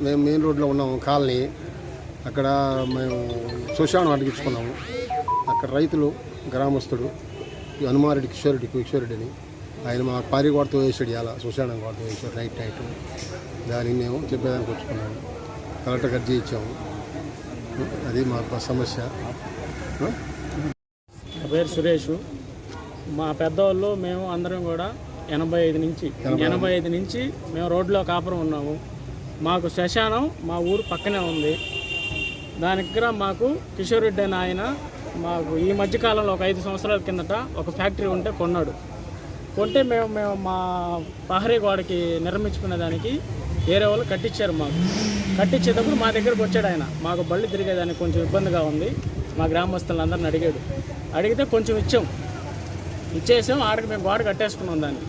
మేము మెయిన్ రోడ్లో ఉన్నాము కాలనీ. అక్కడ మేము శ్మశానం అడిగించుకున్నాము. అక్కడ రైతులు గ్రామస్తుడు హనుమారెడ్డి కిషోరెడ్డి అని ఆయన మా పారి కొడుతూ వేసాడు. ఇలా శ్మశానం కొడుతూ వేసాడు నైట్. దానికి మేము చెప్పేదానికి వచ్చుకున్నాము. కలెక్టర్ అర్జీ ఇచ్చాము. అది మా సమస్య. నా పేరు సురేష్. మా పెద్దవాళ్ళు మేము అందరం కూడా 85 నుంచి మేము రోడ్లో కాపురం ఉన్నాము. మాకు శ్మశానం మా ఊరు పక్కనే ఉంది. దాని దగ్గర మాకు కిషోర్ రెడ్డి అని ఆయన మాకు ఈ మధ్యకాలంలో ఒక 5 సంవత్సరాల కిందట ఒక ఫ్యాక్టరీ ఉంటే కొన్నాడు. కొంటే మేము మా ప్రహరీ గోడకి నిర్మించుకునే దానికి వేరే వాళ్ళు కట్టించారు. మాకు కట్టించేటప్పుడు మా దగ్గరకు వచ్చాడు ఆయన. మాకు బళ్ళు తిరిగేదానికి కొంచెం ఇబ్బందిగా ఉంది. మా గ్రామస్తులందరిని అడిగితే కొంచెం ఇచ్చేసాం. ఆడికి మేము గోడ కట్టేసుకున్నాం దాన్ని.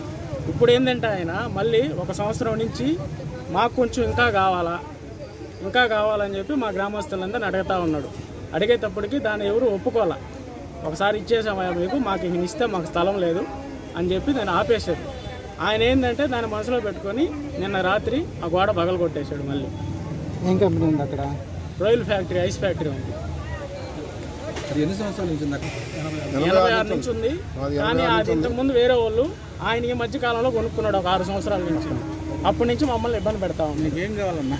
ఇప్పుడు ఏంటంటే ఆయన మళ్ళీ 1 సంవత్సరం నుంచి మాకు కొంచెం ఇంకా కావాలని చెప్పి మా గ్రామస్తులందరిని అడుగుతూ ఉన్నాడు. అడిగేటప్పటికి దాన్ని ఎవరు ఒప్పుకోవాలా. ఒకసారి ఇచ్చేసామా మీకు, మాకు ఇస్తే మాకు స్థలం లేదు అని చెప్పి దాన్ని ఆపేశాడు. ఆయన ఏంటంటే దాన్ని మనసులో పెట్టుకొని నిన్న రాత్రి ఆ గోడ పగలు కొట్టేశాడు. మళ్ళీ ఏం కంపెనీ ఉంది అక్కడ? రాయల్ ఫ్యాక్టరీ, ఐస్ ఫ్యాక్టరీ ఉంది. ఎన్ని సంవత్సరాల నుంచి ఉంది? 86 నుంచి ఉంది. కానీ అది ఇంతకుముందు వేరే వాళ్ళు ఆయన ఈ మధ్య కాలంలో కొనుక్కున్నాడు ఒక 6 సంవత్సరాల నుంచి. అప్పటి నుంచి మమ్మల్ని ఇబ్బంది పెడతా ఉంది. ఏం కావాలన్నా?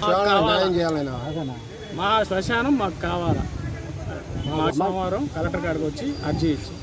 మా శ్మశానం మాకు కావాలా. మా సోమవారం కలెక్టర్ గారికి వచ్చి అర్జీ ఇచ్చి